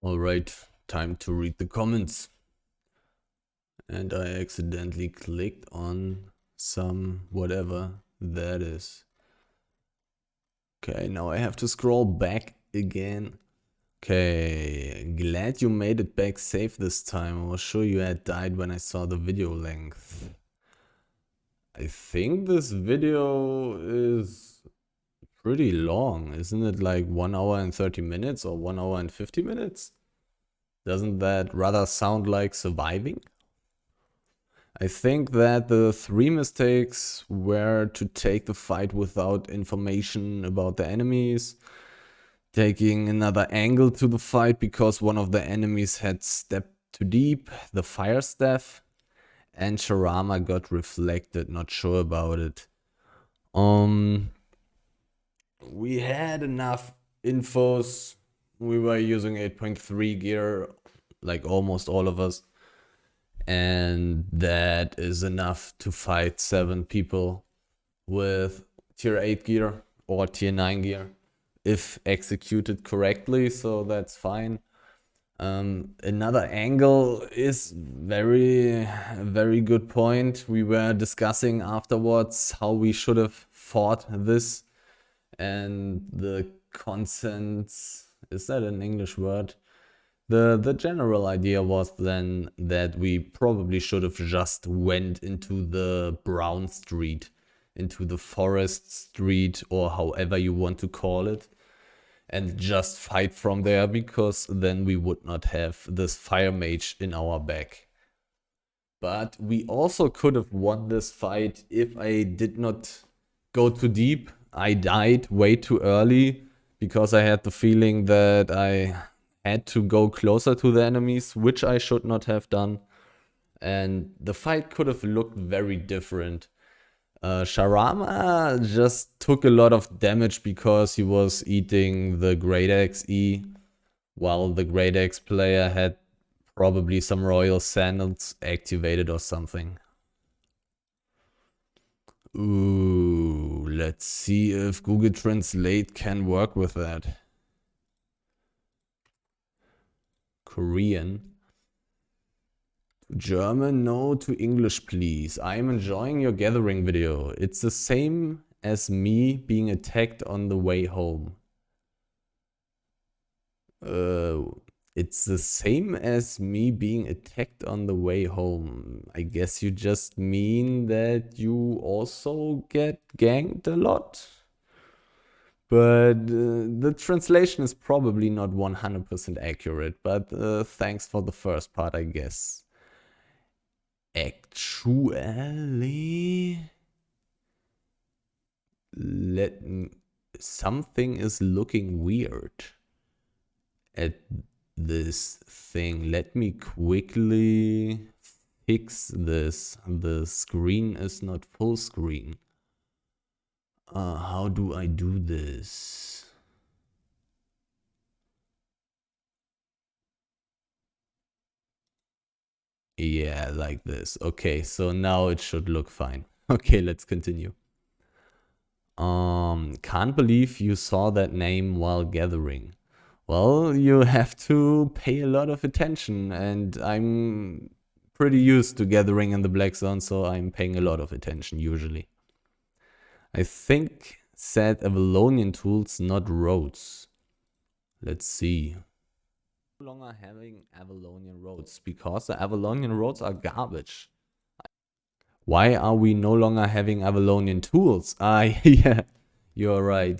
Alright, time to read the comments. And I accidentally clicked on some whatever that is. Okay, now I have to scroll back again. Okay, glad you made it back safe this time. I was sure you had died when I saw the video length. I think this video is pretty long. Isn't it like 1 hour and 30 minutes or 1 hour and 50 minutes? Doesn't that rather sound like surviving? I think that the 3 mistakes were to take the fight without information about the enemies, taking another angle to the fight because one of the enemies had stepped too deep, the fire staff, and Sharama got reflected, not sure about it. We had enough infos. We were using 8.3 gear, like almost all of us. And that is enough to fight 7 people with tier 8 gear or tier 9 gear if executed correctly, so that's fine. Another angle is very good point. We were discussing afterwards how we should have fought this, and the consents, is that an English word? The general idea was then that we probably should have just went into the brown street, into the forest street, or however you want to call it, and just fight from there, because then we would not have this fire mage in our back. But we also could have won this fight if I did not go too deep. I died way too early because I had the feeling that I had to go closer to the enemies, which I should not have done. And the fight could have looked very different. Sharama just took a lot of damage because he was eating the Great Axe E, while the Great Axe player had probably some Royal Sandals activated or something. Ooh, let's see if Google Translate can work with that. Korean. German, no. To English, please. I am enjoying your gathering video. It's the same as me being attacked on the way home. It's the same as me being attacked on the way home. I guess you just mean that you also get ganked a lot? But the translation is probably not 100% accurate, but thanks for the first part, I guess. Actually, something is looking weird at this thing. Let me quickly fix this. The screen is not full screen. How do I do this? Yeah, like this. Okay, so now it should look fine. Okay, let's continue. Can't believe you saw that name while gathering. Well, you have to pay a lot of attention, and I'm pretty used to gathering in the black zone, so I'm paying a lot of attention usually. I think said Avalonian tools, not roads. Let's see. No longer having Avalonian roads because the Avalonian roads are garbage. Why are we no longer having Avalonian tools? Yeah, you're right.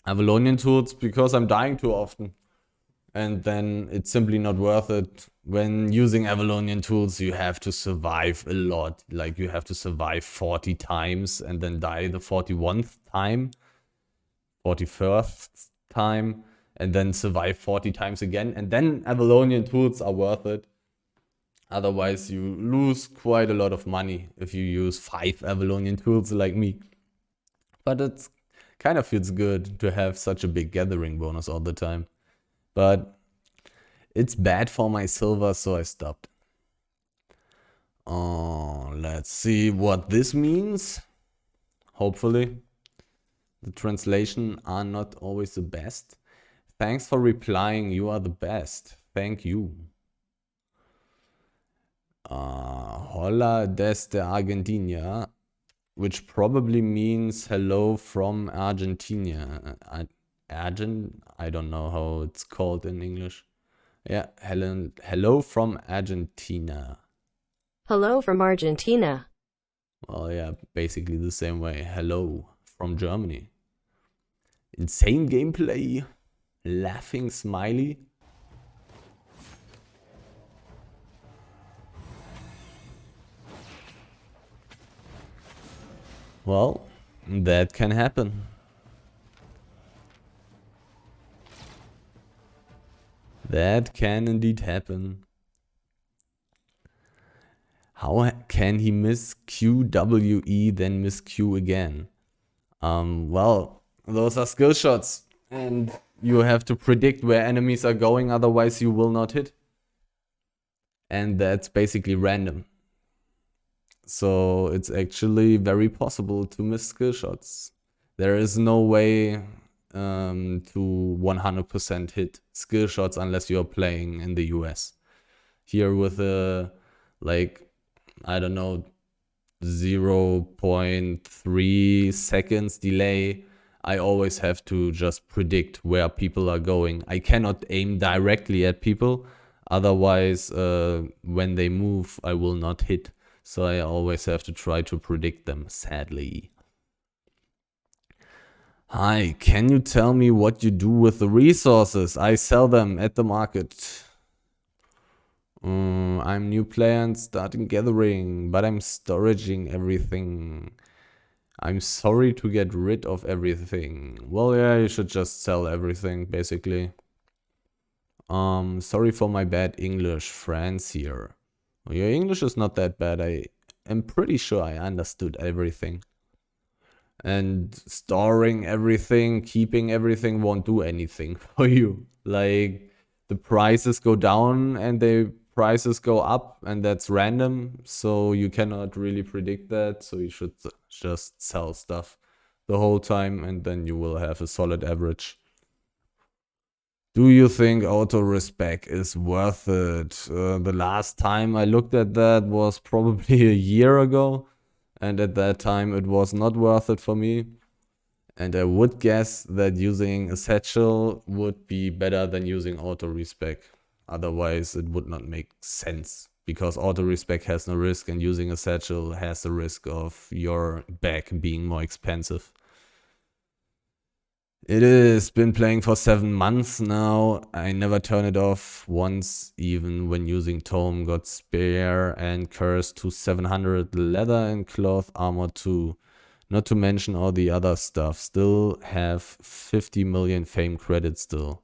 Avalonian tools because I'm dying too often. And then it's simply not worth it. When using Avalonian tools, you have to survive a lot. Like you have to survive 40 times and then die the 41st time, 41st time, and then survive 40 times again. And then Avalonian tools are worth it. Otherwise, you lose quite a lot of money if you use 5 Avalonian tools like me. But it kind of feels good to have such a big gathering bonus all the time. But it's bad for my silver, so I stopped. Let's see what this means. Hopefully. The translation are not always the best. Thanks for replying. You are the best. Thank you. Hola desde Argentina, which probably means hello from Argentina. I don't know how it's called in English. Yeah, hello from Argentina. Hello from Argentina. Well, yeah, basically the same way. Hello from Germany. Insane gameplay. Laughing smiley. Well, that can happen. That can indeed happen. How can he miss QWE then miss Q again? Well, those are skill shots. And you have to predict where enemies are going, otherwise you will not hit. And that's basically random. So it's actually very possible to miss skill shots. There is no way to 100% hit skill shots unless you're playing in the US. Here with a, like, I don't know, 0.3 seconds delay, I always have to just predict where people are going. I cannot aim directly at people, otherwise when they move I will not hit. So I always have to try to predict them, sadly. Hi, can you tell me what you do with the resources? I sell them at the market. I'm new player and starting gathering, but I'm storaging everything. I'm sorry to get rid of everything. Well, yeah, you should just sell everything, basically. Sorry for my bad English, friends here. Your English is not that bad. I am pretty sure I understood everything. And storing everything, keeping everything won't do anything for you. Like, the prices go down and the prices go up, and that's random, so you cannot really predict that. So you should just sell stuff the whole time, and then you will have a solid average. Do you think auto respec is worth it? The last time I looked at that was probably a year ago, and at that time it was not worth it for me. And I would guess that using a satchel would be better than using auto respec. Otherwise it would not make sense, because auto respec has no risk and using a satchel has the risk of your back being more expensive. It has been playing for 7 months now. I never turn it off once, even when using tome. Got spare and curse to 700, leather and cloth armor too. Not to mention all the other stuff. Still have 50 million fame credits still.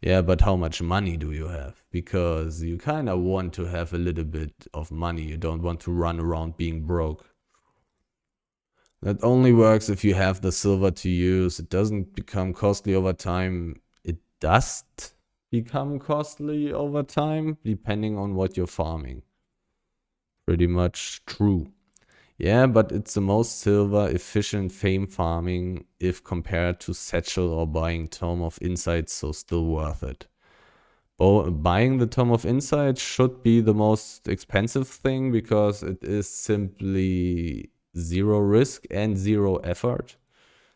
Yeah, but how much money do you have? Because you kind of want to have a little bit of money. You don't want to run around being broke. That only works if you have the silver to use. It doesn't become costly over time. It does become costly over time, depending on what you're farming. Pretty much true. Yeah, but it's the most silver efficient fame farming if compared to satchel or buying Tome of Insight, so still worth it. Buying the Tome of Insight should be the most expensive thing because it is simply zero risk and zero effort.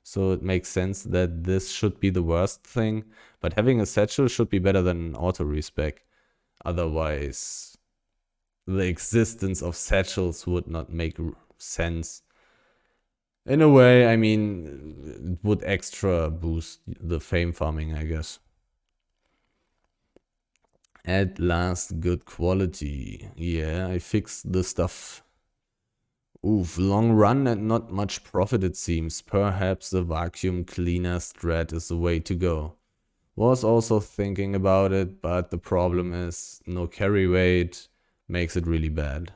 So it makes sense that this should be the worst thing. But having a satchel should be better than auto respec. Otherwise, the existence of satchels would not make sense. In a way, I mean, it would extra boost the fame farming, I guess. At last, good quality. Yeah, I fixed the stuff. Oof, long run and not much profit it seems. Perhaps the vacuum cleaner strat is the way to go. Was also thinking about it, but the problem is no carry weight makes it really bad.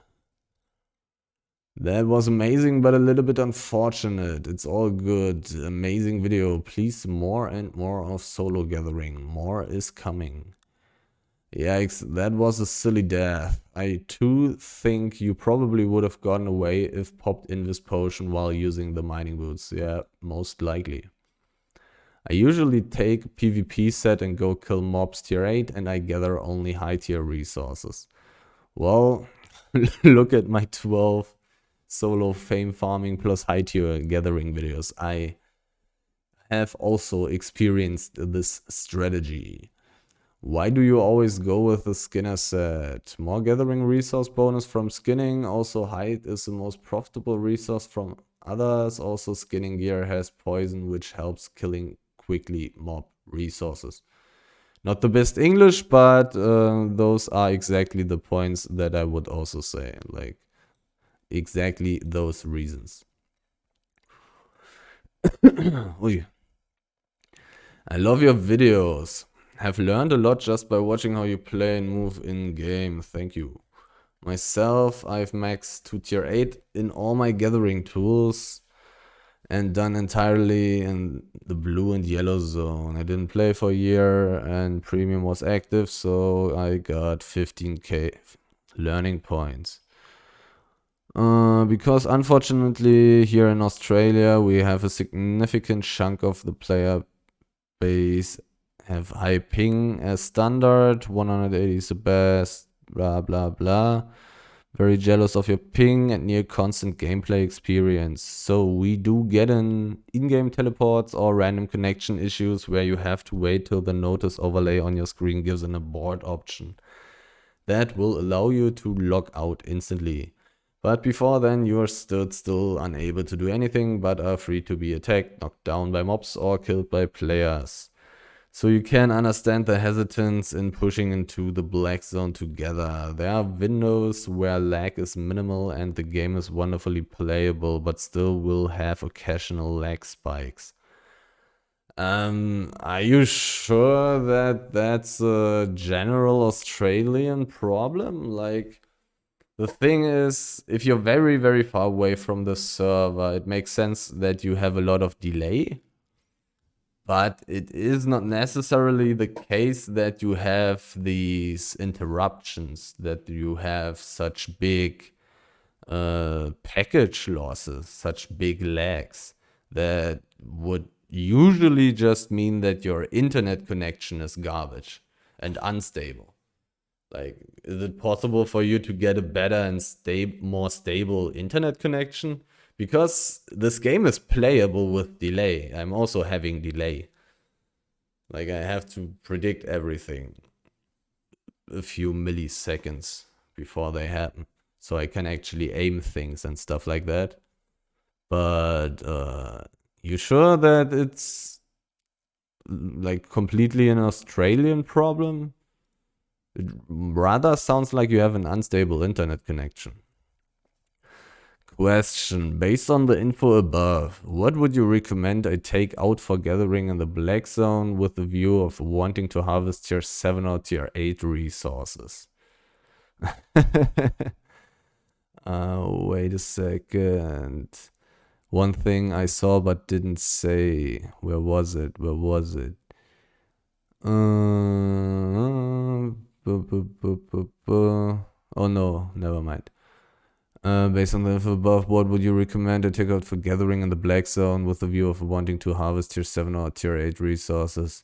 That was amazing, but a little bit unfortunate. It's all good. Amazing video. Please more and more of solo gathering. More is coming. Yikes, that was a silly death. I too think you probably would have gotten away if popped Invis potion while using the mining boots. Yeah, most likely. I usually take a PvP set and go kill mobs tier 8 and I gather only high tier resources. Well, look at my 12 solo fame farming plus high tier gathering videos. I have also experienced this strategy. Why do you always go with the skinner set? More gathering resource bonus from skinning. Also height is the most profitable resource from others. Also skinning gear has poison which helps killing quickly mob resources. Not the best English, but those are exactly the points that I would also say. Like exactly those reasons. Ui. I love your videos. Have learned a lot just by watching how you play and move in game. Thank you. Myself, I've maxed to tier 8 in all my gathering tools and done entirely in the blue and yellow zone. I didn't play for a year and premium was active, so I got 15k learning points. Because unfortunately here in Australia we have a significant chunk of the player base have high ping as standard, 180 is the best, blah blah blah. Very jealous of your ping and near constant gameplay experience. So we do get an in-game teleports or random connection issues where you have to wait till the notice overlay on your screen gives an abort option. That will allow you to log out instantly. But before then you are still unable to do anything but are free to be attacked, knocked down by mobs or killed by players. So you can understand the hesitance in pushing into the black zone together. There are windows where lag is minimal and the game is wonderfully playable, but still will have occasional lag spikes. Are you sure that that's a general Australian problem? Like, the thing is, if you're very, very far away from the server, it makes sense that you have a lot of delay. But it is not necessarily the case that you have these interruptions, that you have such big package losses, such big lags. That would usually just mean that your internet connection is garbage and unstable. Like, is it possible for you to get a better and more stable internet connection? Because this game is playable with delay. I'm also having delay. Like, I have to predict everything a few milliseconds before they happen. So I can actually aim things and stuff like that. But you sure that it's like completely an Australian problem? It rather sounds like you have an unstable internet connection. Question. Based on the info above, what would you recommend I take out for gathering in the black zone with the view of wanting to harvest tier 7 or tier 8 resources? Wait a second. One thing I saw but didn't say. Where was it? Where was it? Oh no, never mind. Based on the info above, what would you recommend to take out for gathering in the black zone with the view of wanting to harvest tier 7 or tier 8 resources?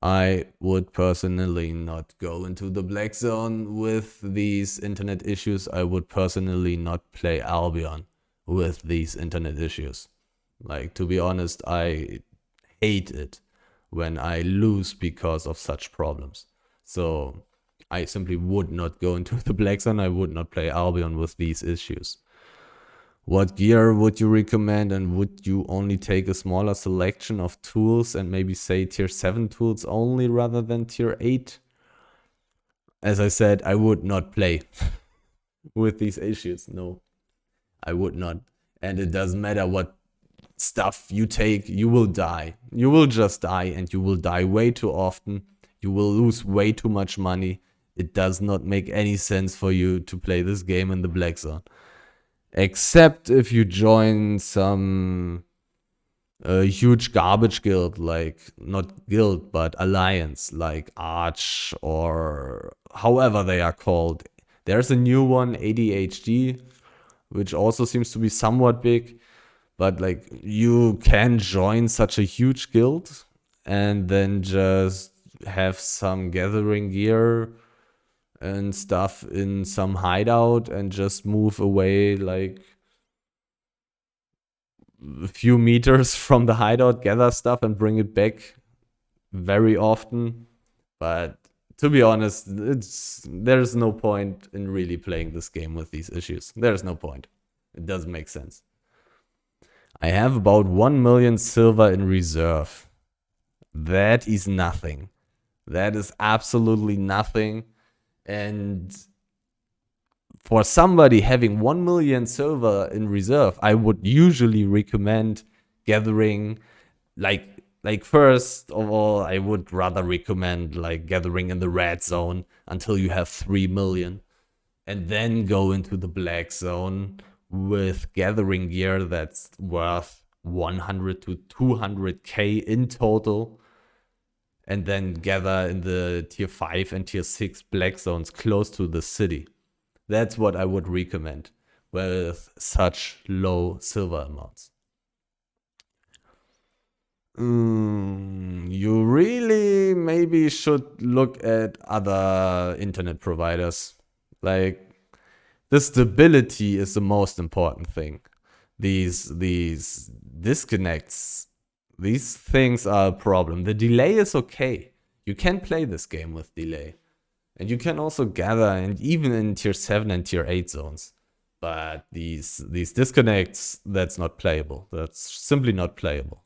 I would personally not go into the black zone with these internet issues. I would personally not play Albion with these internet issues. Like, to be honest, I hate it when I lose because of such problems. So I simply would not go into the black zone. I would not play Albion with these issues. What gear would you recommend, and would you only take a smaller selection of tools and maybe say tier 7 tools only rather than tier 8? As I said, I would not play with these issues. No, I would not. And it doesn't matter what stuff you take, you will die. You will just die, and you will die way too often. You will lose way too much money. It does not make any sense for you to play this game in the black zone. Except if you join some huge garbage guild, like, not guild, but alliance, like Arch or however they are called. There's a new one, ADHD, which also seems to be somewhat big. But like, you can join such a huge guild and then just have some gathering gear and stuff in some hideout and just move away like a few meters from the hideout, gather stuff and bring it back very often. But to be honest, there's no point in really playing this game with these issues. There's no point. It doesn't make sense. I have about 1 million silver in reserve. That is nothing. That is absolutely nothing. And for somebody having 1 million silver in reserve, I would usually recommend gathering like first of all, I would rather recommend like gathering in the red zone until you have 3 million and then go into the black zone with gathering gear that's worth 100 to 200k in total, and then gather in the tier 5 and tier 6 black zones close to the city. That's what I would recommend with such low silver amounts. You really maybe should look at other internet providers. Like, the stability is the most important thing. These disconnects, these things are a problem. The delay is okay. You can play this game with delay. And you can also gather, and even in tier 7 and tier 8 zones. But these disconnects, that's not playable. That's simply not playable.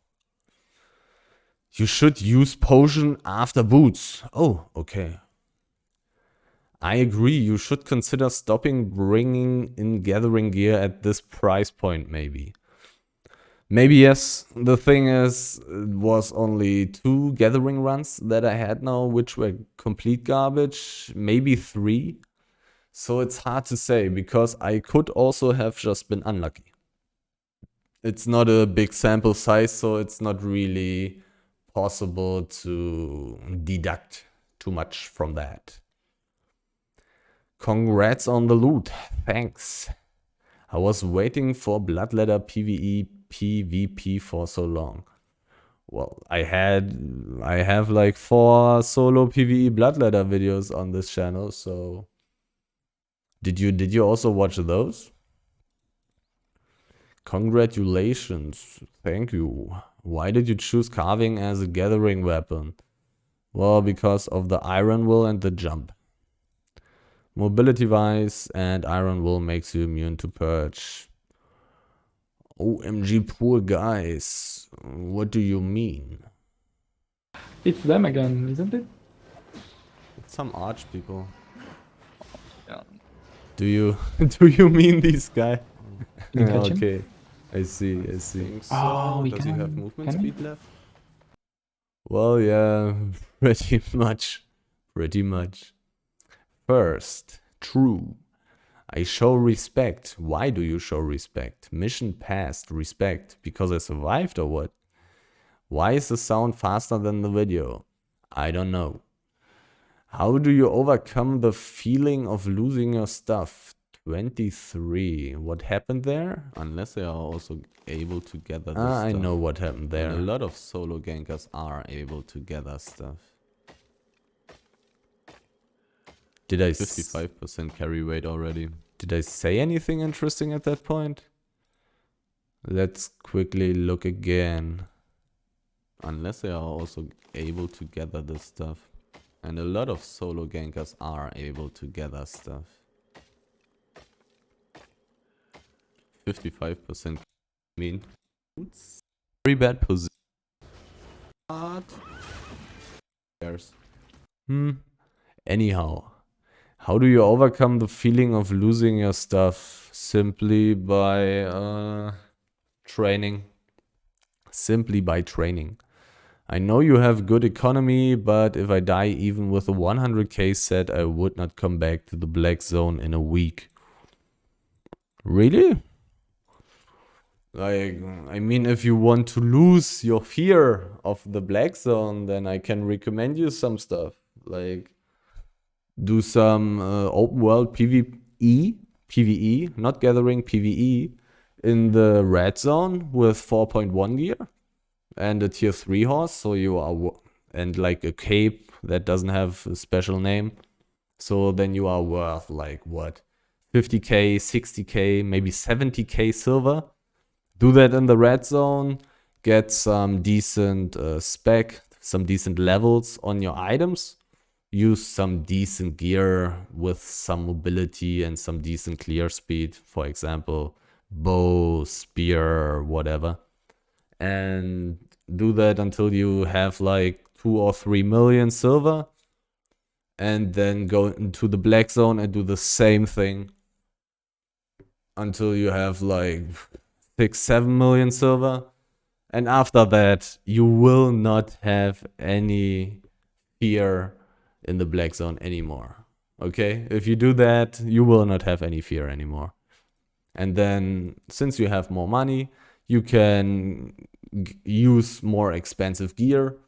You should use potion after boots. Oh, okay. I agree. You should consider stopping bringing in gathering gear at this price point, maybe. Maybe yes. The thing is, it was only 2 gathering runs that I had now, which were complete garbage. Maybe 3. So it's hard to say, because I could also have just been unlucky. It's not a big sample size, so it's not really possible to deduct too much from that. Congrats on the loot. Thanks. I was waiting for Bloodletter PvE PvP for so long. Well, I have like 4 solo PvE Bloodletter videos on this channel, so did you also watch those? Congratulations. Thank you. Why did you choose carving as a gathering weapon? Well, because of the iron will and the jump. Mobility wise, and iron will makes you immune to purge. OMG, poor guys. What do you mean? It's them again, isn't it? It's some arch people. Yeah. Do you mean these guys? Did you catch him? Okay. I see. So. Oh, we Does he have movement can speed left? Well, yeah, pretty much. First, true. I show respect. Why do you show respect? Mission passed. Respect. Because I survived or what? Why is the sound faster than the video? I don't know. How do you overcome the feeling of losing your stuff? 23. What happened there? Unless they are also able to gather this I stuff. know what happened there. And a lot of solo gankers are able to gather stuff. Did I 55% carry weight already. Did I say anything interesting at that point? Let's quickly look again. Unless they are also able to gather this stuff. And a lot of solo gankers are able to gather stuff. 55% mean. Very bad position. But Anyhow, how do you overcome the feeling of losing your stuff? Simply by training. Simply by training. I know you have good economy, but if I die even with a 100k set, I would not come back to the black zone in a week. Really? Like, I mean, if you want to lose your fear of the black zone, then I can recommend you some stuff. Like, do some open world PvE, not gathering, PvE, in the red zone with 4.1 gear. and a tier 3 horse, so you are and like a cape that doesn't have a special name. So then you are worth like what? 50k, 60k, maybe 70k silver. Do that in the red zone, get some decent spec, some decent levels on your items, use some decent gear with some mobility and some decent clear speed, for example, bow, spear, whatever. And do that until you have like 2 or 3 million silver. And then go into the black zone and do the same thing until you have like 6, 7 million silver. And after that, you will not have any fear in the black zone anymore. Okay? If you do that, you will not have any fear anymore. And then, since you have more money, you can use more expensive gear.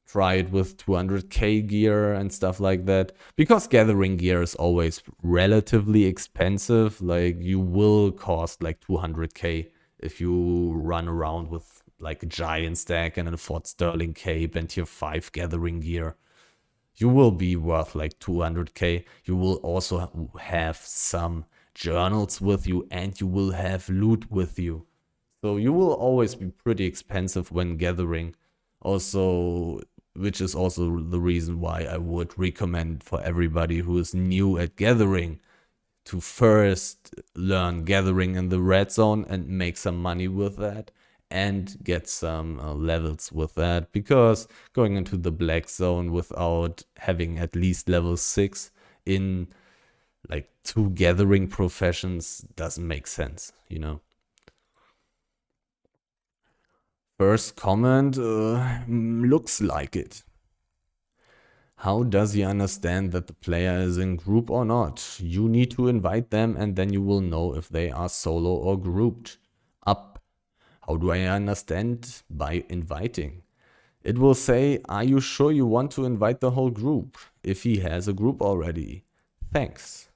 Try it with 200k gear and stuff like that. Because gathering gear is always relatively expensive. Like, you will cost like 200k if you run around with like a giant stack and a Fort Sterling cape and tier 5 gathering gear. You will be worth like 200k. You will also have some journals with you and you will have loot with you. So you will always be pretty expensive when gathering. Also, which is also the reason why I would recommend for everybody who is new at gathering to first learn gathering in the red zone and make some money with that and get some levels with that, because going into the black zone without having at least level 6 in like 2 gathering professions doesn't make sense, you know. First comment, looks like it. How does he understand that the player is in group or not? You need to invite them and then you will know if they are solo or grouped up. How do I understand? By inviting. It will say, are you sure you want to invite the whole group? If he has a group already. Thanks.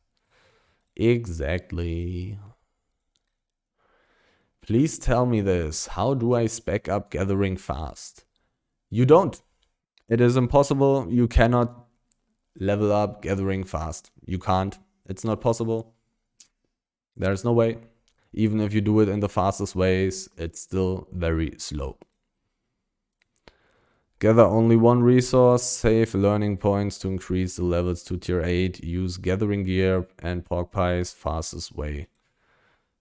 Exactly. Please tell me this. How do I spec up gathering fast? You don't. It is impossible. You cannot level up gathering fast. You can't. It's not possible. There's no way. Even if you do it in the fastest ways, it's still very slow. Gather only one resource, save learning points to increase the levels to tier 8, use gathering gear and pork pies, fastest way.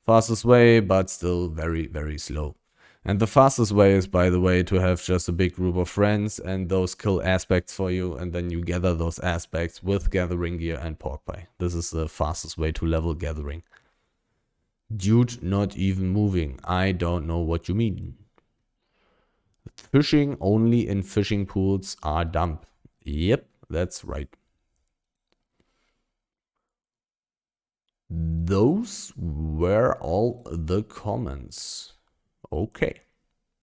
Fastest way, but still very, very slow. And the fastest way is, by the way, to have just a big group of friends and those kill aspects for you, and then you gather those aspects with gathering gear and pork pie. This is the fastest way to level gathering. Dude, not even moving. I don't know what you mean. Fishing only in fishing pools are dump. Yep, that's right. Those were all the comments. Okay.